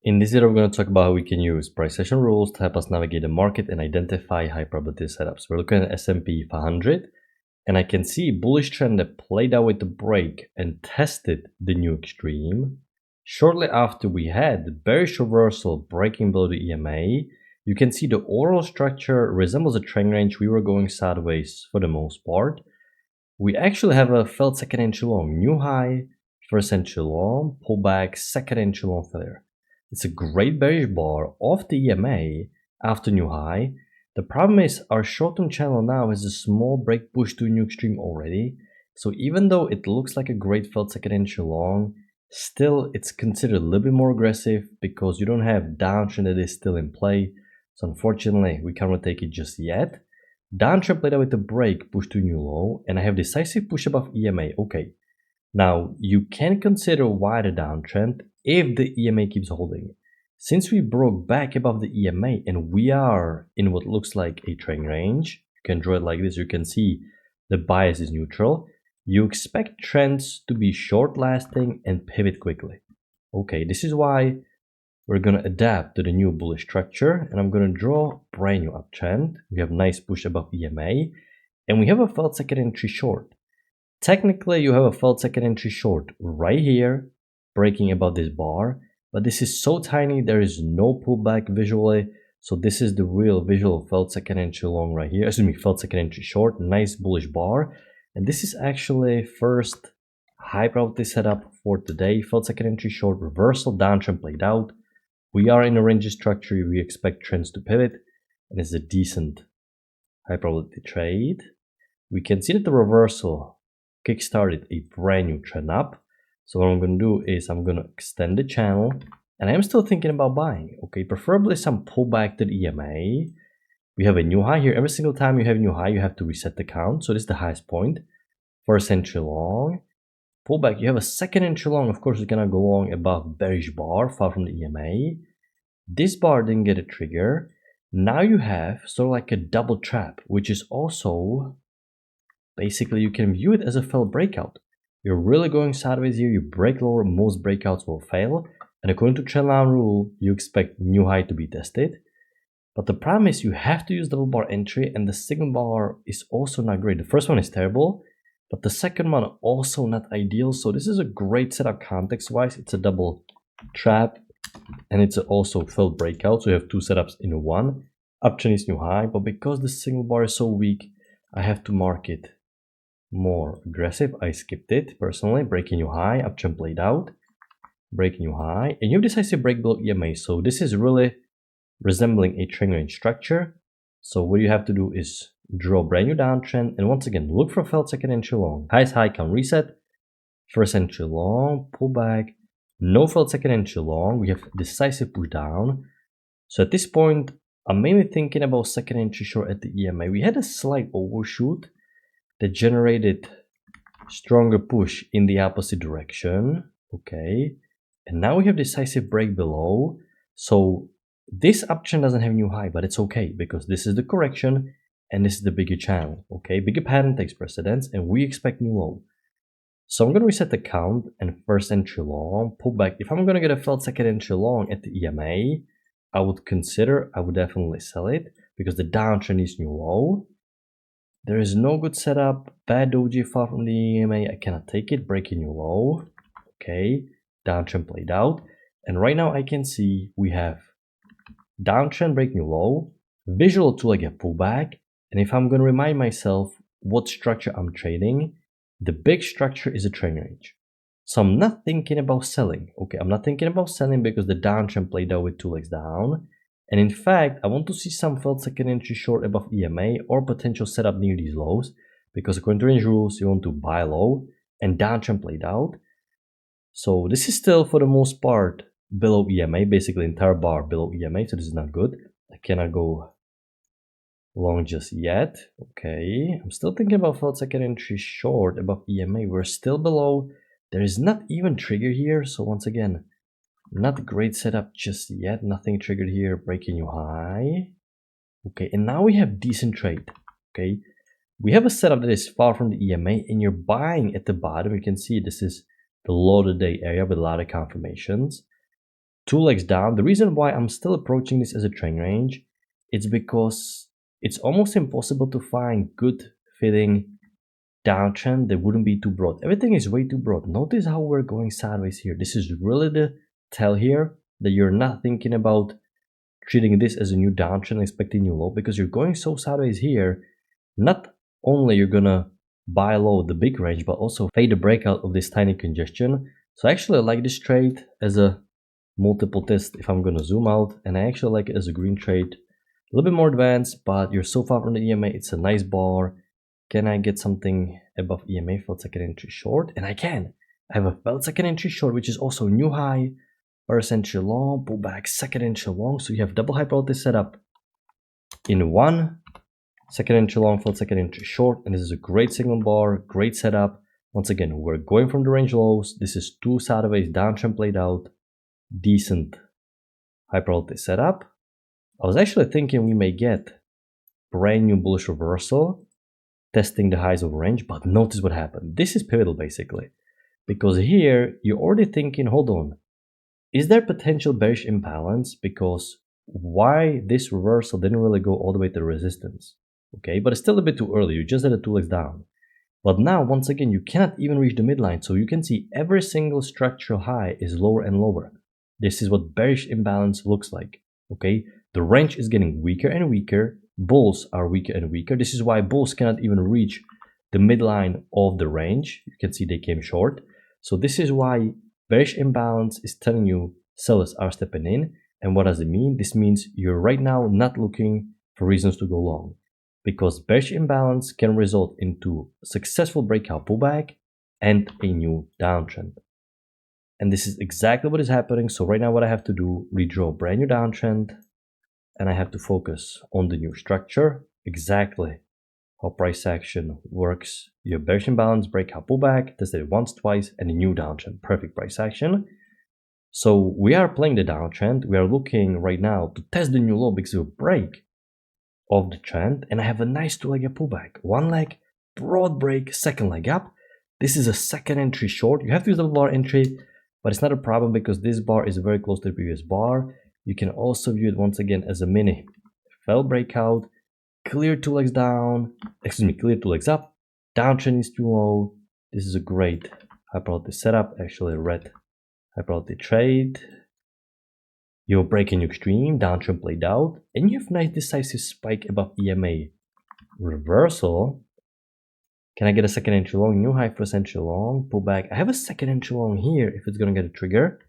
In this video, we're going to talk about how we can use price action rules to help us navigate the market and identify high probability setups. We're looking at S&P 500, and I can see bullish trend that played out with the break and tested the new extreme. Shortly after we had the bearish reversal breaking below the EMA, you can see the overall structure resembles a trend range. We were going sideways for the most part. We actually have a failed second entry long, new high, first entry long, pullback, second entry long failure. It's a great bearish bar off the EMA after new high. The problem is our short-term channel now has a small break push to a new extreme already. So even though it looks like a great failed second entry long, still it's considered a little bit more aggressive because you don't have downtrend that is still in play. So unfortunately, we can't take it just yet. Downtrend played out with the break, push to new low, and I have decisive push above EMA. Okay. Now, you can consider wider downtrend if the EMA keeps holding. Since we broke back above the EMA and we are in what looks like a trend range, you can draw it like this, you can see the bias is neutral. You expect trends to be short lasting and pivot quickly. Okay, this is why we're going to adapt to the new bullish structure, and I'm going to draw a brand new uptrend. We have nice push above EMA, and we have a failed second entry short. Technically, you have a failed second entry short right here, breaking above this bar, but this is so tiny, there is no pullback visually. So this is the real visual failed second entry long right here. Excuse me, failed second entry short, nice bullish bar. And this is actually first high probability setup for today. Failed second entry short, reversal, downtrend played out. We are in a range structure. We expect trends to pivot, and it's a decent high probability trade. We can see that the reversal kickstarted a brand new trend up. So what I'm going to do is I'm going to extend the channel, and I'm still thinking about buying. Okay, preferably some pullback to the EMA. We have a new high here. Every single time you have a new high, you have to reset the count. So this is the highest point. First entry long, pullback. You have a second entry long. Of course, you cannot go long above bearish bar far from the EMA. This bar didn't get a trigger. Now you have sort of like a double trap, which is also basically you can view it as a failed breakout. You're really going sideways here, you break lower, most breakouts will fail, and according to trendline rule, you expect new high to be tested. But the problem is you have to use double bar entry, and the second bar is also not great. The first one is terrible, but the second one also not ideal. So this is a great setup context-wise. It's a double trap, and it's also failed breakout. So you have two setups in one. Uptrend is new high, but because the single bar is so weak, I have to mark it more aggressive. I skipped it personally. Breaking new high, uptrend played out, breaking new high, and you have decisive break below EMA. So this is really resembling a trend range structure. So what you have to do is draw a brand new downtrend, and once again look for failed second entry long. Highest high can reset, first entry long, pull back, no failed second entry long. We have decisive push down. So at this point, I'm mainly thinking about second entry short at the EMA. We had a slight overshoot that generated stronger push in the opposite direction. Okay, and now we have decisive break below. So this uptrend doesn't have new high, but it's okay because this is the correction and this is the bigger channel. Okay, bigger pattern takes precedence, and we expect new low. So I'm going to reset the count and first entry long, pull back. If I'm going to get a failed second entry long at the EMA, I would definitely sell it because the downtrend is new low. There is no good setup, bad doji far from the EMA, I cannot take it, breaking new low. Okay, downtrend played out. And right now I can see we have downtrend break new low, visual to like a pullback. And if I'm going to remind myself what structure I'm trading, the big structure is a trend range. So I'm not thinking about selling. Okay, I'm not thinking about selling because the downtrend played out with two legs down. And in fact, I want to see some failed second entry short above EMA or potential setup near these lows, because according to range rules, you want to buy low, and downtrend played out. So this is still for the most part below EMA, basically entire bar below EMA, so this is not good. I cannot go long just yet. Okay, I'm still thinking about failed second entry short above EMA. We're still below. There is not even trigger here, so once again, not a great setup just yet. Nothing triggered here. Breaking new high. Okay, and now we have decent trade. Okay, we have a setup that is far from the EMA, and you're buying at the bottom. You can see this is the low of the day area with a lot of confirmations. 2 legs down. The reason why I'm still approaching this as a trend range, it's because it's almost impossible to find good fitting downtrend that wouldn't be too broad. Everything is way too broad. Notice how we're going sideways here. This is really the tell here that you're not thinking about treating this as a new downtrend, expecting new low, because you're going so sideways here. Not only you're gonna buy low the big range, but also fade the breakout of this tiny congestion. So actually I like this trade as a multiple test if I'm gonna zoom out, and I actually like it as a green trade. A little bit more advanced, but you're so far from the EMA. It's a nice bar. Can I get something above EMA for second entry short? And I can. I have a felt second entry short, which is also new high, first entry long, pullback, second entry long. So you have double high probability setup in one, second entry long, felt second entry short, and this is a great signal bar, great setup. Once again, we're going from the range lows. This is two sideways downtrend played out, decent high probability setup. I was actually thinking we may get brand new bullish reversal, testing the highs of range, but notice what happened. This is pivotal basically, because here you're already thinking, hold on, is there potential bearish imbalance? Because why this reversal didn't really go all the way to the resistance? Okay, but it's still a bit too early. You just had a 2 legs down. But now, once again, you cannot even reach the midline. So you can see every single structural high is lower and lower. This is what bearish imbalance looks like. Okay, the range is getting weaker and weaker. Bulls are weaker and weaker. This is why bulls cannot even reach the midline of the range. You can see they came short. So this is why bearish imbalance is telling you sellers are stepping in. And what does it mean? This means you're right now not looking for reasons to go long, because bearish imbalance can result into successful breakout pullback and a new downtrend. And this is exactly what is happening. So right now what I have to do, redraw a brand new downtrend, and I have to focus on the new structure, exactly how price action works. You have bearish imbalance, breakout pullback, tested it once, twice, and a new downtrend, perfect price action. So we are playing the downtrend. We are looking right now to test the new low because of a break of the trend, and I have a nice 2-leg pullback. One leg, broad break, second leg up. This is a second entry short. You have to use the bar entry, but it's not a problem because this bar is very close to the previous bar. You can also view it once again as a mini fell breakout, clear 2 legs down, clear 2 legs up, downtrend is too low. This is a great high probability setup, actually a red high probability trade. You're breaking extreme, downtrend played out, and you have nice decisive spike above EMA. Reversal. Can I get a second entry long? New high, first entry long, pullback. I have a second entry long here if it's gonna get a trigger.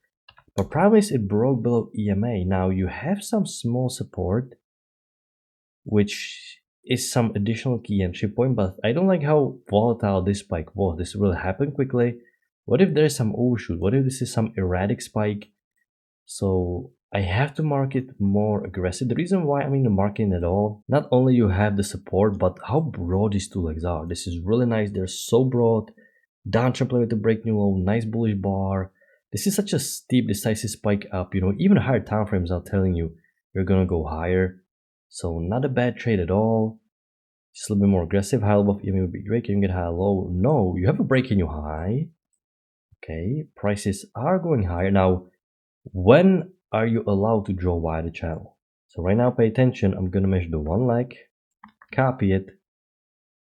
But problem is it broke below EMA. Now you have some small support, which is some additional key entry point, but I don't like how volatile this spike was. This really happened quickly. What if there's some overshoot? What if this is some erratic spike? So I have to market more aggressive. The reason why I'm in the market at all, not only you have the support, but how broad these 2 legs are. This is really nice. They're so broad. Downtrend play with the break new low, nice bullish bar. This is such a steep, decisive spike up. You know, even higher time frames are telling you you're gonna go higher. So not a bad trade at all. Just a little bit more aggressive. High above EMA would be great. Can you get high low? No, you have a break in your high. Okay, prices are going higher. Now, when are you allowed to draw wider channel? So right now, pay attention. I'm gonna measure the 1 leg, copy it.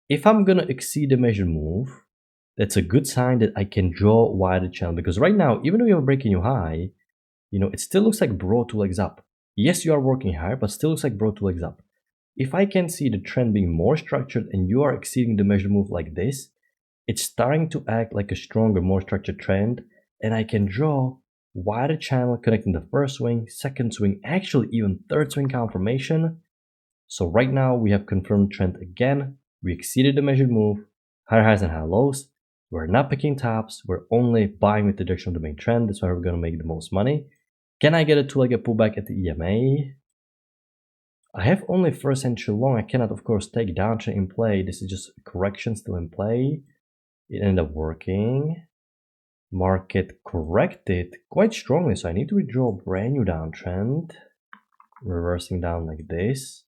If I'm gonna exceed the measured move, that's a good sign that I can draw wider channel, because right now, even though you have a break in your high, you know, it still looks like broad 2 legs up. Yes, you are working higher, but still looks like broad 2 legs up. If I can see the trend being more structured and you are exceeding the measured move like this, it's starting to act like a stronger, more structured trend, and I can draw wider channel connecting the first swing, second swing, actually even third swing confirmation. So right now we have confirmed trend again. We exceeded the measured move, higher highs and higher lows. We're not picking tops. We're only buying with the direction of the main trend. That's why we're going to make the most money. Can I get a 2-legged pullback at the EMA? I have only first entry long. I cannot, of course, take downtrend in play. This is just a correction still in play. It ended up working. Market corrected quite strongly, so I need to redraw a brand new downtrend, reversing down like this.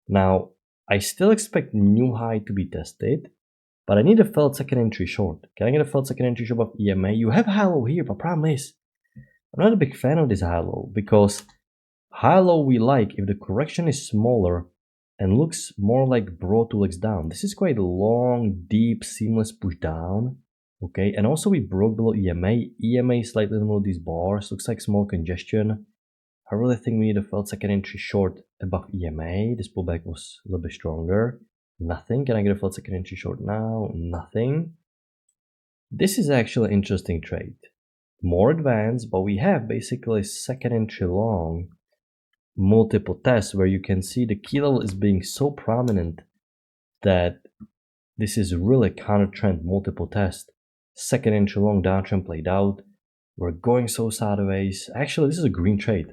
Now, I still expect new high to be tested, but I need a felt second entry short. Can I get a felt second entry short of EMA? You have high low here, but problem is, I'm not a big fan of this high-low because high-low we like if the correction is smaller and looks more like broad 2 legs down. This is quite a long, deep, seamless push down. Okay, and also we broke below EMA. EMA is slightly in the middle of these bars. Looks like small congestion. I really think we need a felt second entry short above EMA. This pullback was a little bit stronger. Nothing. Can I get a felt second entry short now? Nothing. This is actually an interesting trade. More advanced, but we have basically second entry long multiple tests where you can see the key level is being so prominent that this is really counter trend multiple test. Second entry long downtrend played out. We're going so sideways. Actually, this is a green trade.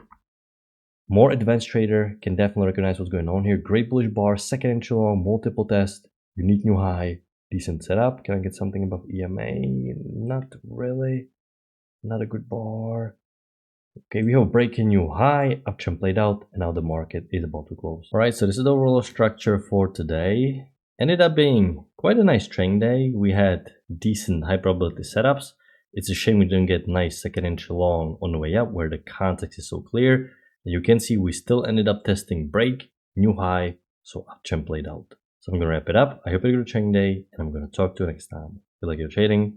More advanced trader can definitely recognize what's going on here. Great bullish bar, second entry long, multiple test, unique new high, decent setup. Can I get something above EMA? Not really. Not a good bar. Okay, we have a breaking new high, uptrend played out, and now the market is about to close. All right, so this is the overall structure for today. Ended up being quite a nice trading day. We had decent high probability setups. It's a shame we didn't get nice second entry long on the way up where the context is so clear. You can see we still ended up testing break, new high, so uptrend played out. So I'm going to wrap it up. I hope you had a good trading day, and I'm going to talk to you next time. Feel like you're trading.